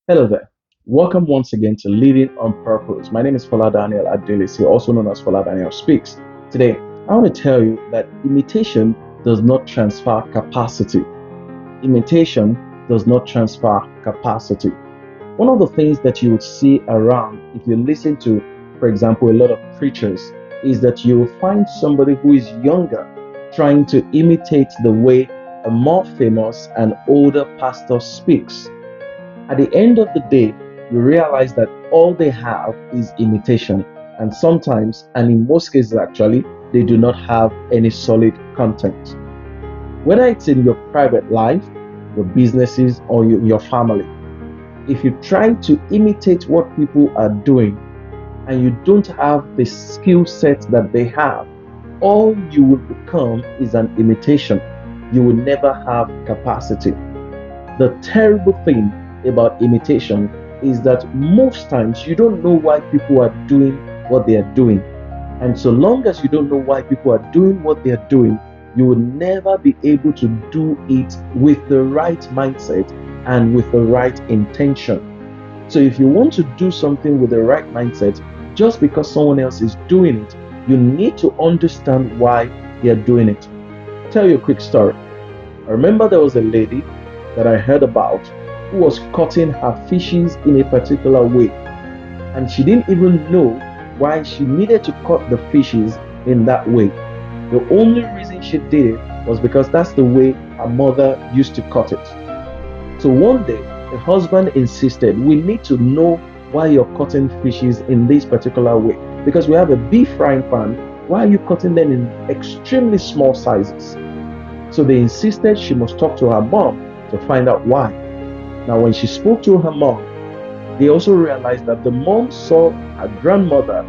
Hello there. Welcome once again to Living on Purpose. My name is Fola Daniel also known as Fola Daniel Speaks. Today, I want to tell you that imitation does not transfer capacity. Imitation does not transfer capacity. One of the things that you would see around if you listen to, for example, a lot of preachers, is that you will find somebody who is younger trying to imitate the way a more famous and older pastor speaks. At the end of the day, you realize that all they have is imitation, and sometimes, and in most cases actually, they do not have any solid content. Whether it's in your private life, your businesses, or your family, if you try to imitate what people are doing and you don't have the skill set that they have, all you will become is an imitation. You will never have capacity. The terrible thing about imitation is that most times you don't know why people are doing what they are doing. And so long as you don't know why people are doing what they are doing, you will never be able to do it with the right mindset and with the right intention. So if you want to do something with the right mindset, just because someone else is doing it, you need to understand why they are doing it. I'll tell you a quick story. I remember there was a lady that I heard about who was cutting her fishes in a particular way, and she didn't even know why she needed to cut the fishes in that way. The only reason she did it was because that's the way her mother used to cut it. So one day, the husband insisted, we need to know why you're cutting fishes in this particular way. Because we have a big frying pan, why are you cutting them in extremely small sizes? So they insisted she must talk to her mom to find out why. Now, when she spoke to her mom, they also realized that the mom saw her grandmother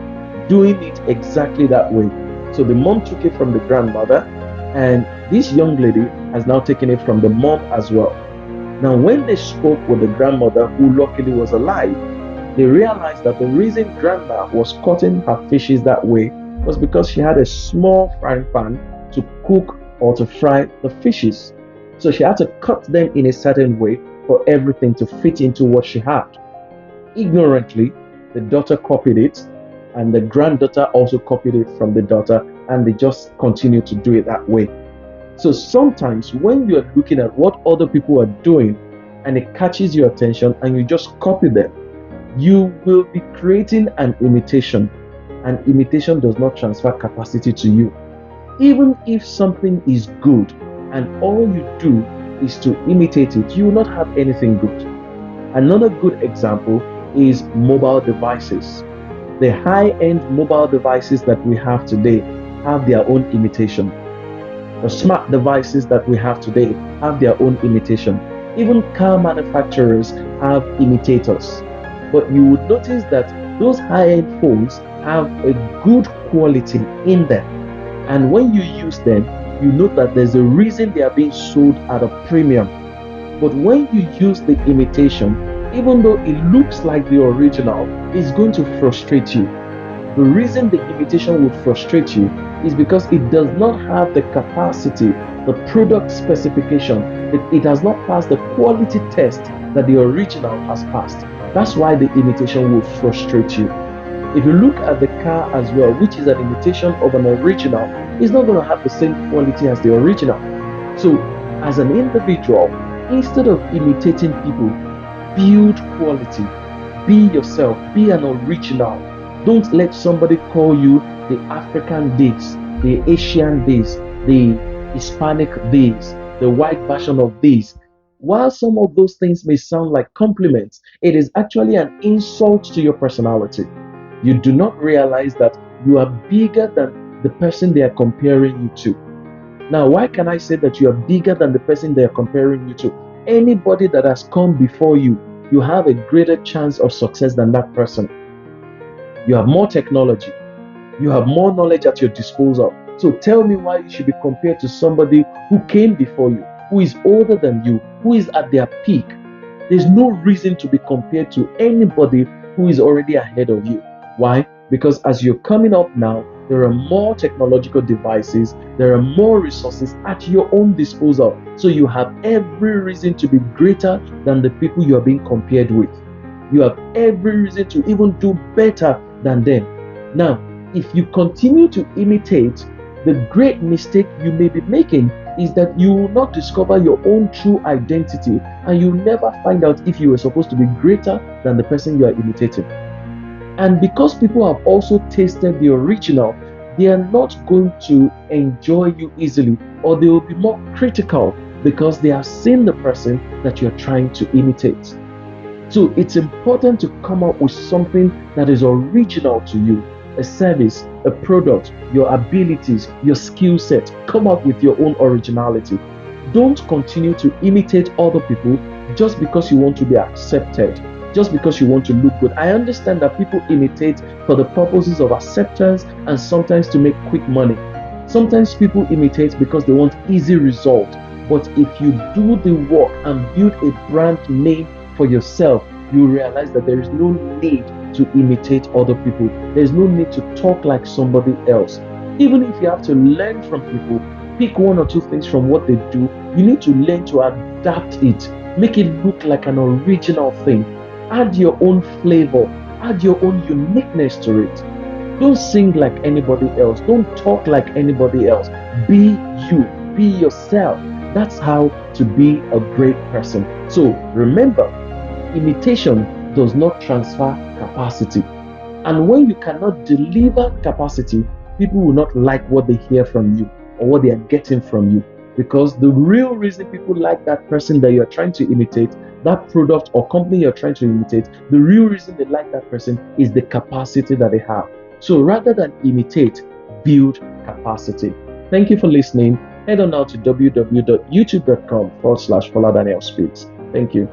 doing it exactly that way. So the mom took it from the grandmother, and this young lady has now taken it from the mom as well. Now, when they spoke with the grandmother, who luckily was alive, they realized that the reason grandma was cutting her fishes that way was because she had a small frying pan to cook or to fry the fishes. So she had to cut them in a certain way for everything to fit into what she had. Ignorantly, the daughter copied it, and the granddaughter also copied it from the daughter, and they just continued to do it that way. So sometimes when you are looking at what other people are doing and it catches your attention and you just copy them, you will be creating an imitation, and imitation does not transfer capacity to you. Even if something is good and all you do is to imitate it, you will not have anything good. Another good example is mobile devices. The high-end mobile devices that we have today have their own imitation. The smart devices that we have today have their own imitation. Even car manufacturers have imitators. But you would notice that those high-end phones have a good quality in them. And when you use them, you know that there's a reason they are being sold at a premium. But when you use the imitation, even though it looks like the original, it's going to frustrate you. The reason the imitation would frustrate you is because it does not have the capacity, the product specification, it has not passed the quality test that the original has passed. That's why the imitation will frustrate you. If you look at the car as well, which is an imitation of an original, it's not going to have the same quality as the original. So, as an individual, instead of imitating people, build quality. Be yourself, be an original. Don't let somebody call you the African this, the Asian this, the Hispanic this, the white version of this. While some of those things may sound like compliments, it is actually an insult to your personality. You do not realize that you are bigger than the person they are comparing you to. Now, why can I say that you are bigger than the person they are comparing you to? Anybody that has come before you, you have a greater chance of success than that person. You have more technology. You have more knowledge at your disposal. So tell me why you should be compared to somebody who came before you, who is older than you, who is at their peak. There's no reason to be compared to anybody who is already ahead of you. Why? Because as you're coming up now, there are more technological devices, there are more resources at your own disposal. So you have every reason to be greater than the people you are being compared with. You have every reason to even do better than them. Now, if you continue to imitate, the great mistake you may be making is that you will not discover your own true identity, and you'll never find out if you were supposed to be greater than the person you are imitating. And because people have also tasted the original, they are not going to enjoy you easily, or they will be more critical because they have seen the person that you're trying to imitate. So it's important to come up with something that is original to you, a service, a product, your abilities, your skill set. Come up with your own originality. Don't continue to imitate other people just because you want to be accepted, just because you want to look good. I understand that people imitate for the purposes of acceptance and sometimes to make quick money. Sometimes people imitate because they want easy results. But if you do the work and build a brand name for yourself, you realize that there is no need to imitate other people. There's no need to talk like somebody else. Even if you have to learn from people, pick one or two things from what they do, you need to learn to adapt it, make it look like an original thing. Add your own flavor, add your own uniqueness to it. Don't sing like anybody else, don't talk like anybody else. Be you, be yourself. That's how to be a great person. So remember, imitation does not transfer capacity. And when you cannot deliver capacity, people will not like what they hear from you or what they are getting from you. Because the real reason people like that person that you're trying to imitate, that product or company you're trying to imitate, the real reason they like that person is the capacity that they have. So rather than imitate, build capacity. Thank you for listening. Head on now to www.youtube.com/Fola Daniel Speaks. Thank you.